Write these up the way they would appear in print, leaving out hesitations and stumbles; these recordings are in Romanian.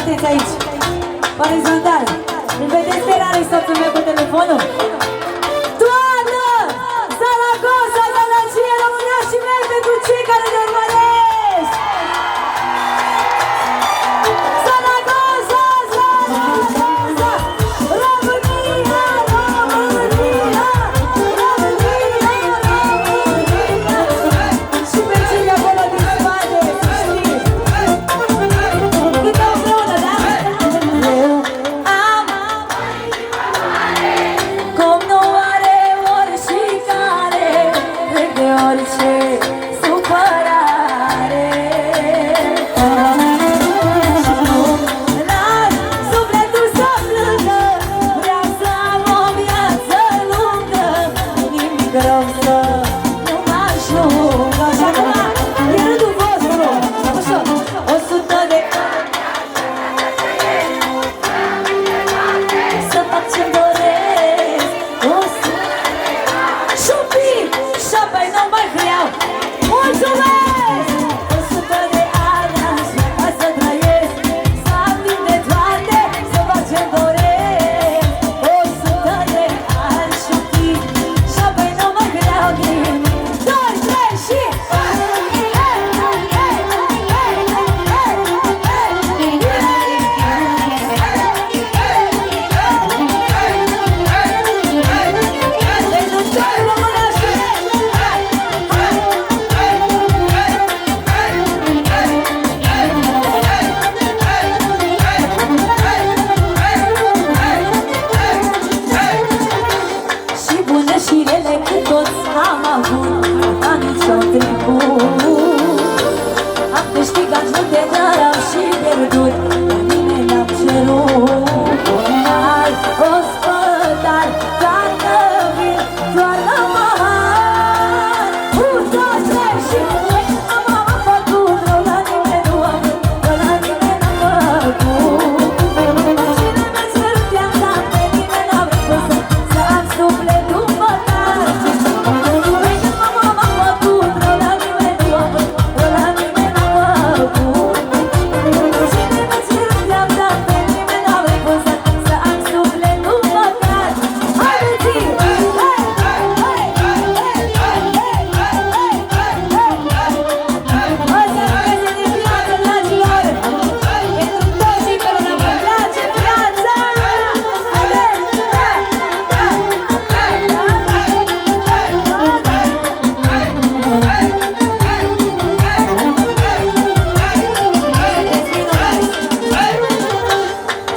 Atenți aici, orizontal. Îl vedeți pe rare soțul meu cu telefonul? Toată Zaragoza, Galație, România și mei pentru cei care ne urmăresc! Zaragoza, Zaragoza, România, România, România, România. Și pe cei acolo din spate, știi? Cântăm împreună, da? Eu am cum nu are oricare, trec de orice supărare. Și nu las sufletul să plângă, vreau să am o viață lungă, nimic rău să nu mă ajungă. Și acum e rândul vostru, ușor, 100 de să fac ce-mi doresc, și un pic, și apoi nu mai vreau. Mulțumesc! 100 de ani aș vrea ca să trăiesc, să am timp de toate, să fac ce-mi doresc. 100 de ani și un pic, și apoi nu mai vreau nimic. 2, 3 și... Pentru toți românești! Și bune și rele cât toți am avut, dar nici-au trecut. Am câștigat multe, dar am și pierdut, dar nimeni n-am cerut. Ai ospătar, toarnă vin, toarnă mare. 1, 2, 3 și... Am făcut rău la nimeni, nu am vrut, rău la nimeni n-am făcut. Cine mi-a cerut i-am dat, pe nimeni n-a vrut să am sufletul păcat. Păi când m-am făcut rău la nimeni, nu am vrut, rău la nimeni n-am făcut. Cine mi-a cerut i-am dat, pe nimeni n-a vrut să am sufletul păcat. Haideți! Hei! Hei! Hei! Ăsta este din viață, dragilor! Pentru toți cei care ne place viața!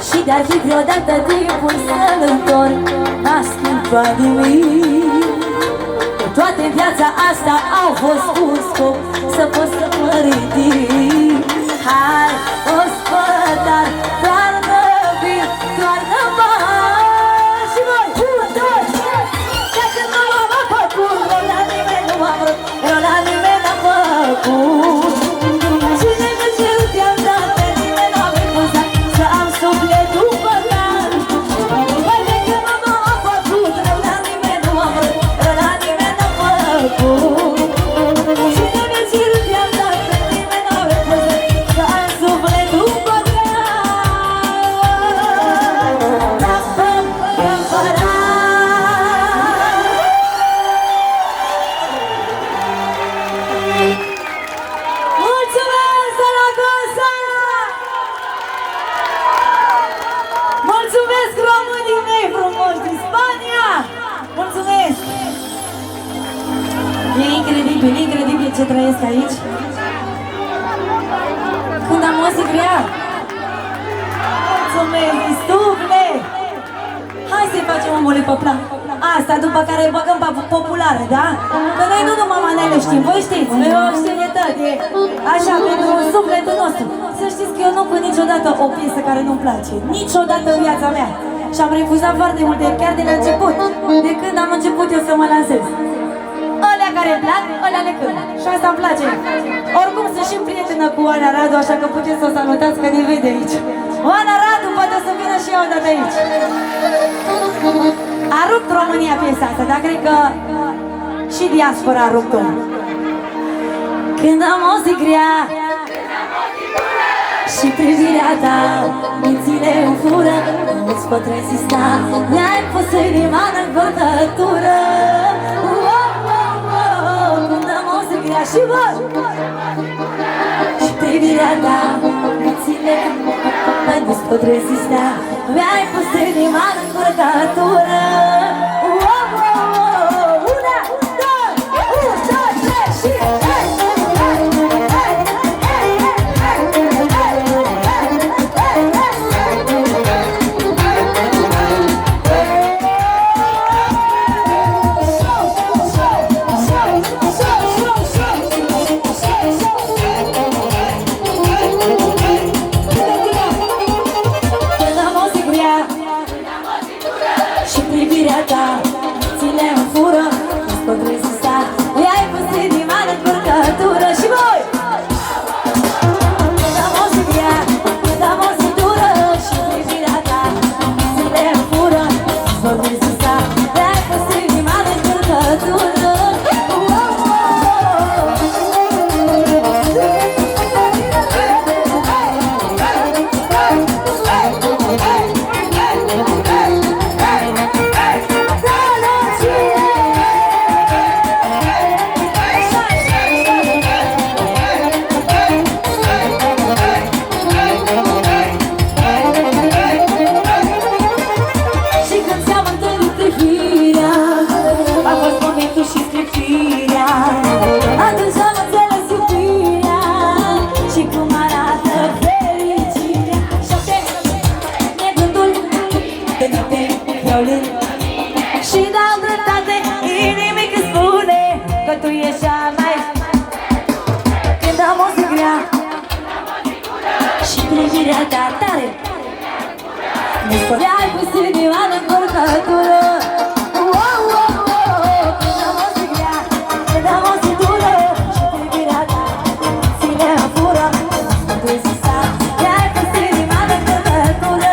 Și de-ar fi vreodată timpul să-l întorc, n-aș schimba nimic. Că toate în viața asta au fost cu un scop, să pot să mă ridic. Hai, ospătar, toarnă vin, toarnă mare. Și voi, 1, 2, 3. De când m-am făcut, rău la nimeni nu am vrut, rău la nimeni n-am făcut. Cine mi-a cerut i-am dat, pe nimeni n-a refuzat să am sufletul păcat. Păi de când m-am făcut, rău la nimeni nu am vrut, rău la nimeni n-am făcut. Cine mi-a cerut i-am dat, pe nimeni n-a refuzat să am sufletul păcat. N-am făcut. Mulțumesc, Zaragoza! Mulțumesc, românii mei frumoși din Spania! Mulțumesc! E incredibil, incredibil ce trăiesc aici. Când am o zi grea. Mulțumesc din suflet! Hai să-i facem omului pe plan. Asta după care băgăm populare, da? Că noi nu numai manele știm, voi știți, noi o știinătate, așa, pentru sufletul nostru. Să știți că eu nu pun niciodată o piesă care nu-mi place, niciodată în viața mea. Și am refuzat foarte multe, chiar din început, de când am început eu să mă lansez. Alea care îmi plac, alea le cânt. Și asta îmi place. Oricum sunt și prietenă cu Oana Radu, așa că puteți să o salutați că ne vede aici. Oana Radu poate să vină și eu odată aici. A rupt România piesa asta, dar cred că și diaspora a rupt-o. Când am o zi grea Și privirea ta mințile îmi fură, nu-ți pot rezista. Mi-ai pus inima în bătătură. Cum dă muzică grea și vă. Și privirea ta mințile nu-ți pot rezista. Mi-ai pus inima în bătătură. Și dau dreptate inimii când spune că tu ești cea mai. Când am o zi grea și privirea ta tare, mi-ți mi-ai pus inima în încurcătură. Când am o zi grea, când am o zi dură și privirea ta ține în fură, nu-ți pot rezista. Mi-ai pus inima în încurcătură.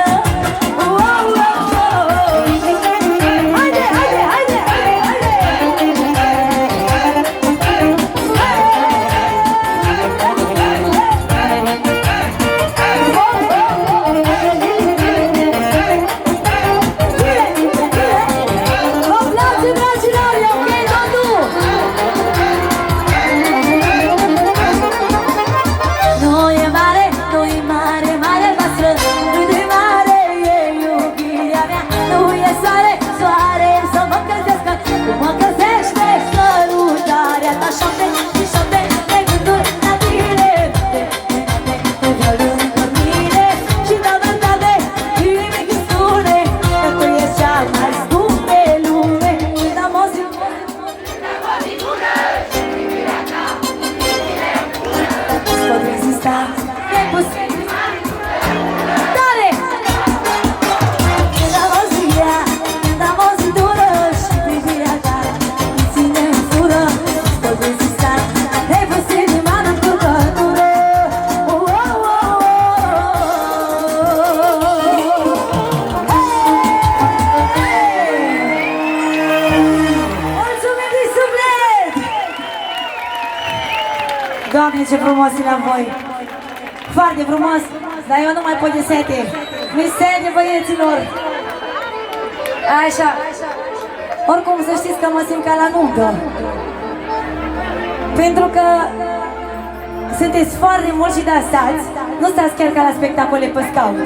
Doamne, ce frumos e la voi! Foarte frumos, dar eu nu mai pot de sete. Mi-e sete, băieților! Așa. Oricum, să știți că mă simt ca la nuntă. Pentru că sunteți foarte mulți și dansați. Nu stați chiar ca la spectacole pe scaune.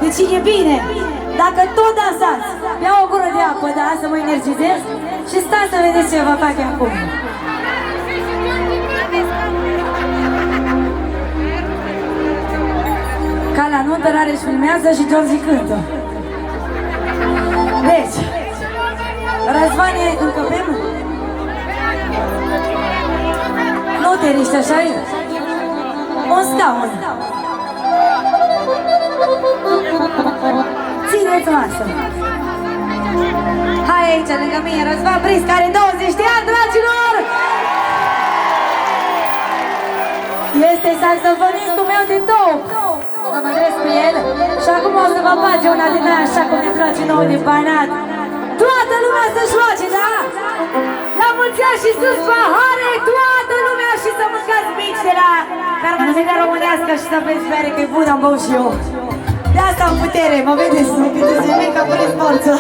Deci e bine, dacă tot dansați, iau o gură de apă, da, să mă energizez și stați să vedeți ce vă fac acum. Ca la nuntă, Rareș filmează și Georgi cântă. Deci, Răzvane, încăpem? Nu te riști, așa-i? Un scaun. Țineți masă. Hai aici, lângă mine, Răzvan Bris, care are 20 de ani, dragilor! Este saxofonistul meu de top. Mă mândresc cu el și acum o să vă bage una din aia așa cum ne place nouă de Banat. Toată lumea să-și joace, da? La mulți ani și sus pahare, toată lumea și să mâncați mici de la Carmanița românească și să veți bere, că e bună, am băut și eu. De asta am putere, mă vedeți, mă vedeți, ca până forță.